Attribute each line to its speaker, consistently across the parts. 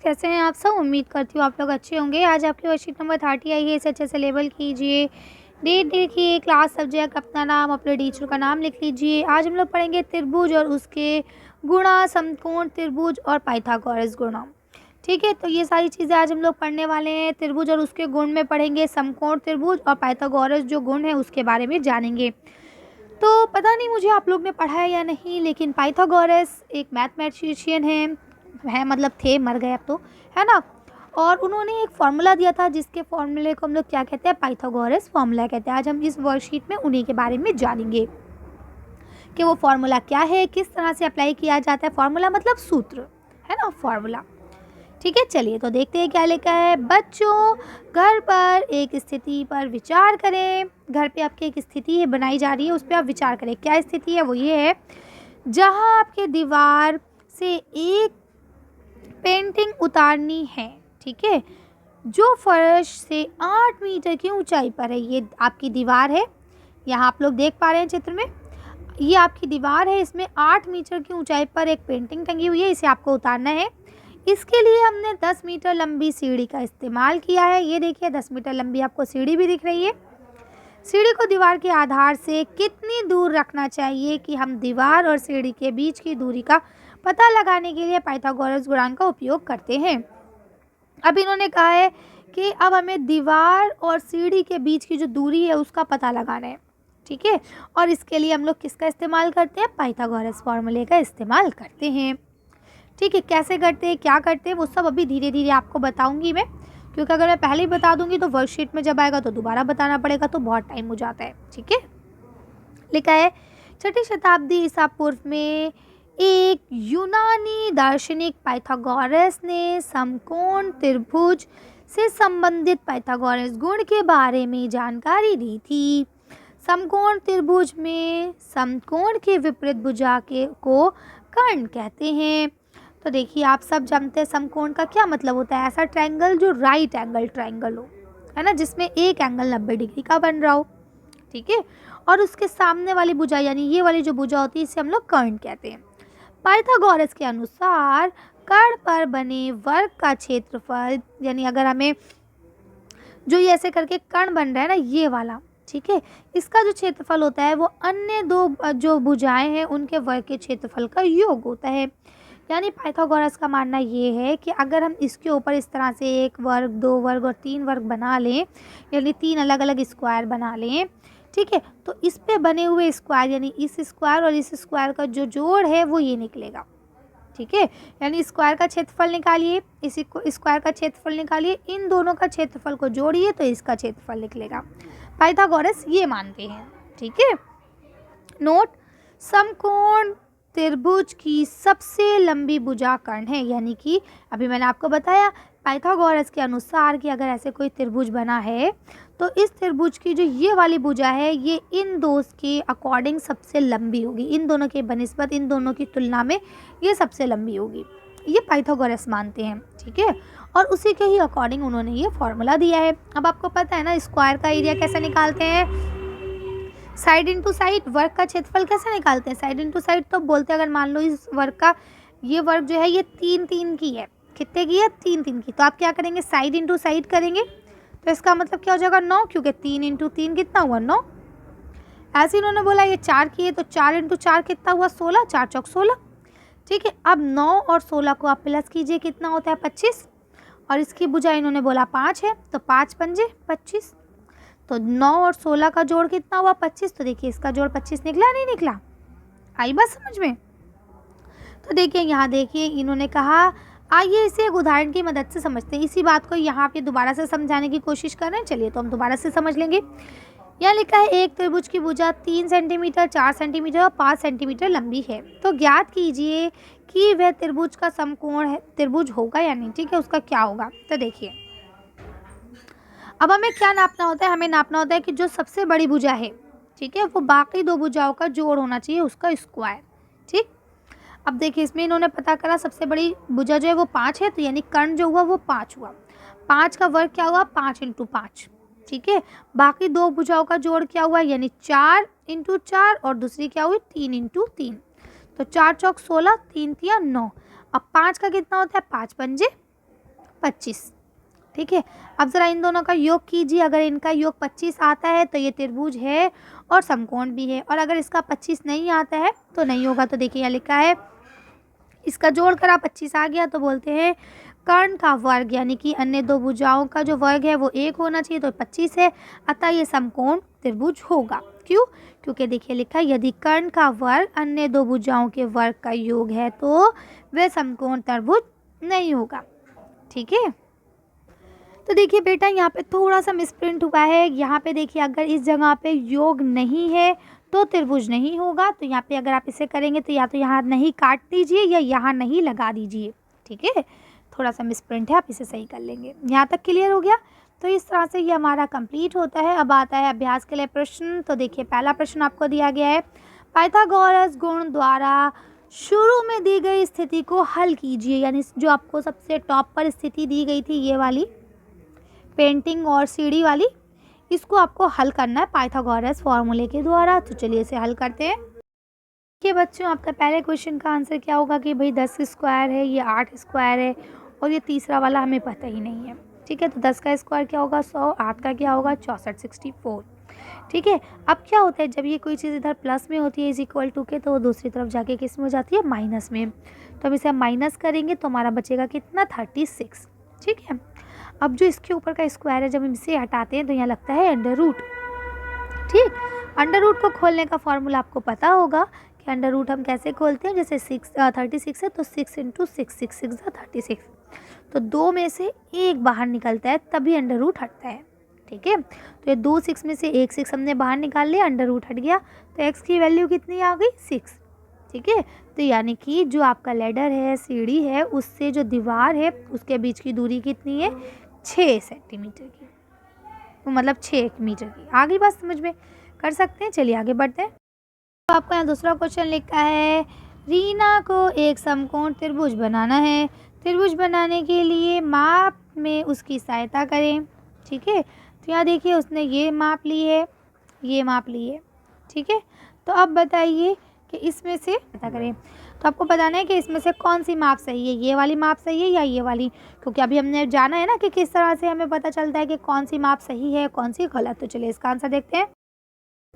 Speaker 1: कैसे हैं आप सब? उम्मीद करती हूँ आप लोग अच्छे होंगे। आज आपकी वर्कशीट नंबर 30 आई है, इसे अच्छे से लेबल कीजिए। डेट लिखिए, क्लास, सब्जेक्ट, अपना नाम, अपने टीचर का नाम लिख लीजिए। आज हम लोग पढ़ेंगे त्रिभुज और उसके गुणा, समकोण त्रिभुज और पाइथागोरस गुणा। ठीक है, तो ये सारी चीज़ें आज हम लोग पढ़ने वाले हैं। त्रिभुज और उसके गुण में पढ़ेंगे, समकोण त्रिभुज और पाइथागोरस जो गुण है उसके बारे में जानेंगे। तो पता नहीं मुझे आप लोग ने पढ़ा है या नहीं, लेकिन पाइथागोरस एक मैथमेटिशियन है मतलब थे, मर गए अब तो, है ना। और उन्होंने एक फार्मूला दिया था जिसके फार्मूले को हम लोग क्या कहते हैं, पाइथागोरस फार्मूला कहते हैं। आज हम इस वर्कशीट में उन्हीं के बारे में जानेंगे कि वो फार्मूला क्या है, किस तरह से अप्लाई किया जाता है। फार्मूला मतलब सूत्र, है ना, फार्मूला। ठीक है, चलिए तो देखते हैं क्या लिखा है। बच्चों, घर पर एक स्थिति पर विचार करें। घर पे आपकी एक स्थिति है बनाई जा रही है, उस पर आप विचार करें। क्या स्थिति है? वो ये है, जहाँ आपके दीवार से एक पेंटिंग उतारनी है। ठीक है, जो फर्श से 8 मीटर की ऊंचाई पर है। ये आपकी दीवार है, यहाँ आप लोग देख पा रहे हैं चित्र में। ये आपकी दीवार है, इसमें 8 मीटर की ऊंचाई पर एक पेंटिंग टंगी हुई है, इसे आपको उतारना है। इसके लिए हमने 10 मीटर लंबी सीढ़ी का इस्तेमाल किया है। ये देखिए 10 मीटर लंबी आपको सीढ़ी भी दिख रही है। सीढ़ी को दीवार के आधार से कितनी दूर रखना चाहिए कि हम दीवार और सीढ़ी के बीच की दूरी का पता लगाने के लिए पाइथागोरस गुणांक का उपयोग करते हैं। अब इन्होंने कहा है कि अब हमें दीवार और सीढ़ी के बीच की जो दूरी है उसका पता लगाना है। ठीक है, और इसके लिए हम लोग किसका इस्तेमाल करते हैं? पाइथागोरस फॉर्मूले का इस्तेमाल करते हैं। ठीक है, कैसे करते हैं, क्या करते हैं, वो सब अभी धीरे धीरे आपको बताऊंगी मैं, क्योंकि अगर मैं पहले ही बता दूंगी तो वर्कशीट में जब आएगा तो दोबारा बताना पड़ेगा, तो बहुत टाइम हो जाता है। ठीक है, लिखा है 6ठी शताब्दी ईसा पूर्व में एक यूनानी दार्शनिक पाइथागोरस ने समकोण त्रिभुज से संबंधित पाइथागोरस गुण के बारे में जानकारी दी थी। समकोण त्रिभुज में समकोण के विपरीत भुजा के को कर्ण कहते हैं। तो देखिए आप सब जानते हैं समकोण का क्या मतलब होता है। ऐसा ट्रायंगल जो राइट एंगल ट्रायंगल हो, है ना, जिसमें एक एंगल 90 डिग्री का बन रहा हो। ठीक है, और उसके सामने वाली भुजा यानी ये वाली जो भुजा होती है इसे हम लोग कर्ण कहते हैं। पाइथागोरस के अनुसार कर्ण पर बने वर्ग का क्षेत्रफल, यानी अगर हमें जो ये ऐसे करके कर्ण बन रहा है ना ये वाला, ठीक है, इसका जो क्षेत्रफल होता है वो अन्य दो जो भुजाएं हैं उनके वर्ग के क्षेत्रफल का योग होता है। यानी पाइथागोरस का मानना ये है कि अगर हम इसके ऊपर इस तरह से एक वर्ग, दो वर्ग और 3 वर्ग बना लें, यानी 3 अलग अलग स्क्वायर बना लें, ठीक है, तो इस पे बने हुए स्क्वायर यानी इस स्क्वायर और इस स्क्वायर का जो जोड़ है वो ये निकलेगा। ठीक है, यानी स्क्वायर का क्षेत्रफल निकालिए, इसी को स्क्वायर का क्षेत्रफल निकालिए, इन दोनों का क्षेत्रफल को जोड़िए तो इसका क्षेत्रफल निकलेगा। पाइथागोरस ये मानते हैं। ठीक है, नोट, समकोण त्रिभुज की सबसे लंबी भुजा कर्ण है। यानी कि अभी मैंने आपको बताया पाइथागोरस के अनुसार कि अगर ऐसे कोई त्रिभुज बना है तो इस त्रिभुज की जो ये वाली भुजा है ये इन दो के अकॉर्डिंग सबसे लंबी होगी, इन दोनों के बनिस्बत, इन दोनों की तुलना में ये सबसे लंबी होगी। ये पाइथागोरस मानते हैं। ठीक है, और उसी के ही अकॉर्डिंग उन्होंने ये फॉर्मूला दिया है। अब आपको पता है ना स्क्वायर का एरिया कैसे निकालते हैं, साइड इंटू साइड। वर्ग का क्षेत्रफल कैसे निकालते हैं, साइड इंटू साइड। तो बोलते हैं अगर मान लो इस वर्ग का ये वर्ग जो है ये 3-3 की है, कितने की है, 3-3 की, तो आप क्या करेंगे, साइड इंटू साइड करेंगे, तो इसका मतलब क्या हो जाएगा, 9, क्योंकि 3 इंटू 3 कितना हुआ, 9। ऐसे इन्होंने बोला ये 4 की है तो 4 इंटू 4 कितना हुआ, 16, 4 चौक 16। ठीक है, अब 9 और 16 को आप प्लस कीजिए, कितना होता है, 25, और इसकी भुजा इन्होंने बोला 5 है तो 5 पंजे 25, तो 9 और 16 का जोड़ कितना हुआ, 25। तो देखिए इसका जोड़ 25 निकला, नहीं निकला, आई बात समझ में। तो देखिए यहाँ देखिए इन्होंने कहा, आइए इसे एक उदाहरण की मदद से समझते हैं। इसी बात को यहाँ पे दोबारा से समझाने की कोशिश कर रहे हैं, चलिए तो हम दोबारा से समझ लेंगे। यहाँ लिखा है एक त्रिभुज की भुजा 3 सेंटीमीटर, 4 सेंटीमीटर और 5 सेंटीमीटर लंबी है, तो ज्ञात कीजिए कि वह त्रिभुज का समकोण है, त्रिभुज होगा या नहीं। ठीक है, उसका क्या होगा। तो देखिए अब हमें क्या नापना होता है, हमें नापना होता है कि जो सबसे बड़ी भुजा है, ठीक है, वो बाकी दो भुजाओं का जोड़ होना चाहिए, उसका स्क्वायर। ठीक, अब देखिए इसमें इन्होंने पता करा सबसे बड़ी भुजा जो है वो 5 है, तो यानी कर्ण जो हुआ वो 5 हुआ। 5 का वर्ग क्या हुआ, 5 इंटू 5। ठीक है, बाकी दो भुजाओं का जोड़ क्या हुआ, यानी 4 इंटू 4, और दूसरी क्या हुई, 3 इंटू 3, तो 4 चौक 16, 3 तिया 9। अब 5 का कितना होता है, 5 पंजे 25। ठीक है, अब ज़रा इन दोनों का योग कीजिए। अगर इनका योग 25 आता है तो ये त्रिभुज है और समकोण भी है, और अगर इसका 25 नहीं आता है तो नहीं होगा। तो देखिए यहाँ लिखा है, इसका जोड़कर आप 25 आ गया तो बोलते हैं कर्ण का वर्ग, यानी कि अन्य दो भुजाओं का जो वर्ग है वो 1 होना चाहिए, तो 25 है, अतः ये समकोण त्रिभुज होगा। क्यों? क्योंकि देखिए लिखा है यदि कर्ण का वर्ग अन्य दो भुजाओं के वर्ग का योग है तो वह समकोण त्रिभुज नहीं होगा। ठीक है, तो देखिए बेटा यहाँ पे थोड़ा सा मिसप्रिंट हुआ है। यहाँ पे देखिए अगर इस जगह पे योग नहीं है तो त्रिभुज नहीं होगा। तो यहाँ पे अगर आप इसे करेंगे तो या तो यहाँ नहीं काट दीजिए या यहाँ नहीं लगा दीजिए। ठीक है, थोड़ा सा मिसप्रिंट है, आप इसे सही कर लेंगे। यहाँ तक क्लियर हो गया? तो इस तरह से ये हमारा कंप्लीट होता है। अब आता है अभ्यास के लिए प्रश्न। तो देखिए पहला प्रश्न आपको दिया गया है, पाइथागोरस गुण द्वारा शुरू में दी गई स्थिति को हल कीजिए। यानी जो आपको सबसे टॉप पर स्थिति दी गई थी, ये वाली पेंटिंग और सीढ़ी वाली, इसको आपको हल करना है पाइथागोरस फॉर्मूले के द्वारा। तो चलिए इसे हल करते हैं। देखिए बच्चों, आपका पहले क्वेश्चन का आंसर क्या होगा कि भाई 10 स्क्वायर है, ये 8 स्क्वायर है, और ये तीसरा वाला हमें पता ही नहीं है। ठीक है, तो 10 का स्क्वायर क्या होगा 100, 8 का क्या होगा 64, 64। ठीक है, अब क्या होता है जब ये कोई चीज़ इधर प्लस में होती है इज इक्वल टू के, तो वो दूसरी तरफ जाके किस में हो जाती है, माइनस में। तो अब इसे हम माइनस करेंगे तो हमारा बचेगा कितना, 36। ठीक है, अब जो इसके ऊपर का स्क्वायर है जब हम इसे हटाते हैं तो यहाँ लगता है अंडर रूट। ठीक, अंडर रूट को खोलने का फॉर्मूला आपको पता होगा कि अंडर रूट हम कैसे खोलते हैं। जैसे 36 है तो 6 × 6, 6 6 36, तो 2 में से 1 बाहर निकलता है तभी अंडर रूट हटता है। ठीक है, तो ये 2 6 में से 1 6 हमने बाहर निकाल लिया, अंडर रूट हट गया, तो x की वैल्यू कितनी आ गई 6। ठीक है, तो यानी कि जो आपका लैडर है, सीढ़ी है, उससे जो दीवार है उसके बीच की दूरी कितनी है, 6 सेंटीमीटर की, तो मतलब 6 मीटर की। आगे बात समझ में कर सकते हैं। चलिए आगे बढ़ते हैं। तो आपका यहाँ दूसरा क्वेश्चन लिखा है, रीना को एक समकोण त्रिभुज बनाना है। त्रिभुज बनाने के लिए माप में उसकी सहायता करें। ठीक है, तो यहाँ देखिए उसने ये माप ली है, ये माप ली है। ठीक है, तो अब बताइए कि इसमें से पता करें। तो आपको बताना है कि इसमें से कौन सी माप सही है, ये वाली माप सही है या ये वाली, क्योंकि अभी हमने जाना है ना कि किस तरह से हमें पता चलता है कि कौन सी माप सही है कौन सी गलत। तो चलिए इसका आंसर देखते हैं।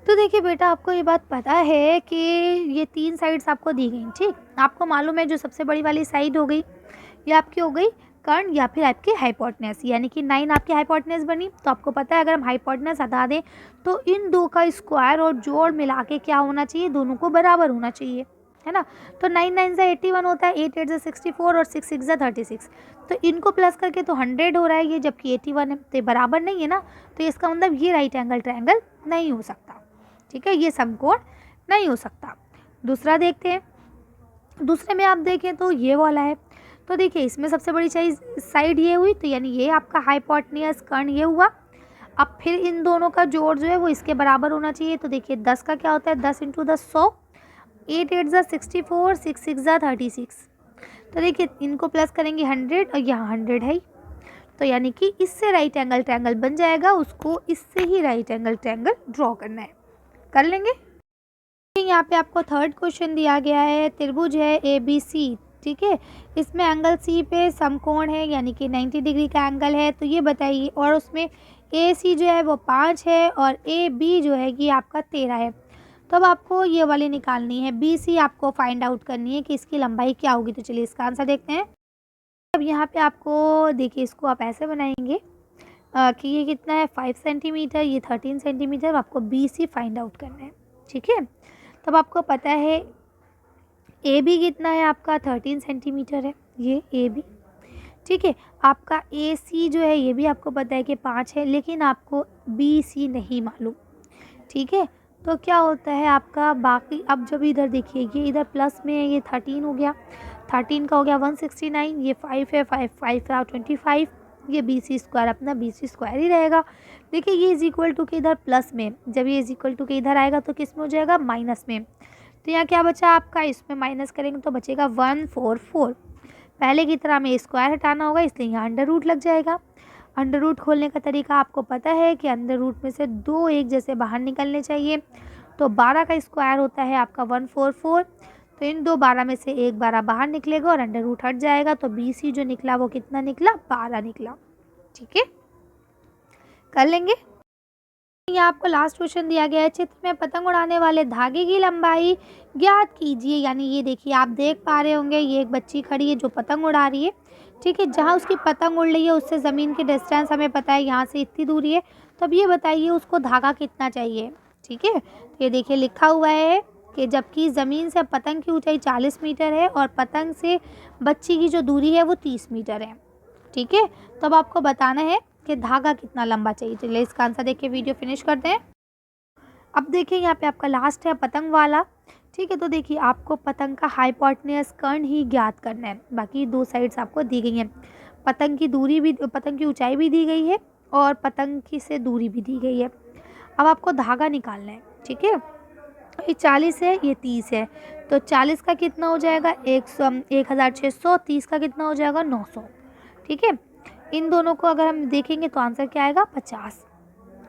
Speaker 1: तो देखिए बेटा, आपको ये बात पता है कि ये 3 साइड्स आपको दी गई। ठीक, आपको मालूम है जो सबसे बड़ी वाली साइड हो गई ये आपकी हो गई कर्ण या फिर आपकी हाइपोटेनस, यानी कि 9 आपकी हाइपोटेनस बनी। तो आपको पता है अगर हम हाइपोटेनस हटा दें तो इन दो का स्क्वायर और जोड़ मिला के क्या होना चाहिए, दोनों को बराबर होना चाहिए, है ना। तो 9 9 से 81 होता है, 8 8 से 64 और 6 6 से 36। तो इनको प्लस करके तो 100 हो रहा है ये, जबकि 81 है, तो ये बराबर नहीं है ना। तो इसका मतलब ये राइट एंगल ट्रायंगल नहीं हो सकता। ठीक है, ये समकोण नहीं हो सकता। दूसरा देखते हैं। दूसरे में आप देखें तो ये वाला है। तो देखिए इसमें सबसे बड़ी साइड ये हुई, तो यानी ये आपका हाइपोटेनस कर्ण ये हुआ। अब फिर इन दोनों का जोड़ जो है वो इसके बराबर होना चाहिए। तो देखिए 10 का क्या होता है, 10 × 10 100, 8 8 से 64, 6 6 से 36। तो देखिए इनको प्लस करेंगे 100 और यहाँ 100 है ही। तो यानी कि इससे राइट एंगल ट्रायंगल बन जाएगा, उसको इससे ही राइट एंगल ट्रायंगल ड्रॉ करना है, कर लेंगे। यहाँ पे आपको थर्ड क्वेश्चन दिया गया है, त्रिभुज है ABC। ठीक है, इसमें एंगल C पे समकोण है, यानी कि 90 डिग्री का एंगल है। तो ये बताइए, और उसमें AC जो है वो 5 है और AB जो है ये आपका 13 है। तो अब आपको ये वाली निकालनी है, BC आपको फाइंड आउट करनी है कि इसकी लंबाई क्या होगी। तो चलिए इसका आंसर देखते हैं। अब यहाँ पे आपको देखिए इसको आप ऐसे बनाएंगे कि ये कितना है 5 सेंटीमीटर, ये 13 सेंटीमीटर, आपको BC फाइंड आउट करना है। ठीक है, तब आपको पता है AB कितना है आपका 13 सेंटीमीटर है, ये AB। ठीक है, आपका AC जो है ये भी आपको पता है कि 5 है, लेकिन आपको BC नहीं मालूम। ठीक है, तो क्या होता है आपका बाकी, अब जब इधर देखिए ये इधर प्लस में है, ये 13 हो गया, 13 का हो गया 169, ये 5 है, 5 5 25, ये BC स्क्वायर अपना BC स्क्वायर ही रहेगा। देखिए ये इज इक्वल टू के इधर प्लस में, जब ये इज इक्वल टू के इधर आएगा तो किस में हो जाएगा, माइनस में। तो यहाँ क्या बचा आपका, इसमें माइनस करेंगे तो बचेगा 144। पहले की तरह हमें स्क्वायर हटाना होगा, इसलिए यहाँ अंडर रूट लग जाएगा। अंडर रूट खोलने का तरीका आपको पता है कि अंडर रूट में से 2 एक जैसे बाहर निकलने चाहिए। तो 12 का स्क्वायर होता है आपका 144, तो इन दो 12 में से एक 12 बाहर निकलेगा और अंडर रूट हट जाएगा, तो BC जो निकला वो कितना निकला, 12 निकला। ठीक है, कर लेंगे। यहाँ आपको लास्ट क्वेश्चन दिया गया है, चित्र में पतंग उड़ाने वाले धागे की लंबाई ज्ञात कीजिए। यानी ये देखिए, आप देख पा रहे होंगे ये एक बच्ची खड़ी है जो पतंग उड़ा रही है। ठीक है, जहाँ उसकी पतंग उड़ रही है उससे ज़मीन की डिस्टेंस हमें पता है, यहाँ से इतनी दूरी है। तो अब ये बताइए उसको धागा कितना चाहिए। ठीक है, तो ये देखिए लिखा हुआ है कि जबकि ज़मीन से पतंग की ऊंचाई 40 मीटर है और पतंग से बच्ची की जो दूरी है वो 30 मीटर है। ठीक है, तो अब आपको बताना है कि धागा कितना लंबा चाहिए। चलिए इसका आंसर देख के वीडियो फिनिश करते हैं। अब देखिए यहाँ पे आपका लास्ट है पतंग वाला। ठीक है, तो देखिए आपको पतंग का हाइपोटेन्यूज कर्ण ही ज्ञात करना है, बाकी दो साइड्स आपको दी गई हैं। पतंग की दूरी भी, पतंग की ऊंचाई भी दी गई है और पतंग की से दूरी भी दी गई है। अब आपको धागा निकालना है। ठीक है, ये 40 है, ये 30 है, तो 40 का कितना हो जाएगा 1600, 30 का कितना हो जाएगा 900। ठीक है, इन दोनों को अगर हम देखेंगे तो आंसर क्या आएगा 50।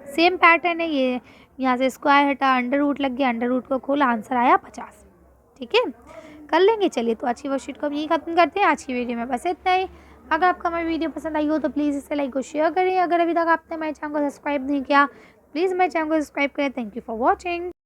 Speaker 1: सेम पैटर्न है ये, यहाँ से स्क्वायर हटा, अंडर रूट लग गया, अंडर रूट को खोला, आंसर आया 50। ठीक है, कर लेंगे। चलिए तो आज की वर्कशीट को हम यहीं खत्म करते हैं। आज की वीडियो में बस इतना ही। अगर आपको हमारी वीडियो पसंद आई हो तो प्लीज़ इसे लाइक और शेयर करें। अगर अभी तक आपने हमारे चैनल को सब्सक्राइब नहीं किया, प्लीज़ हमारे चैनल को सब्सक्राइब करें। Thank you for watching.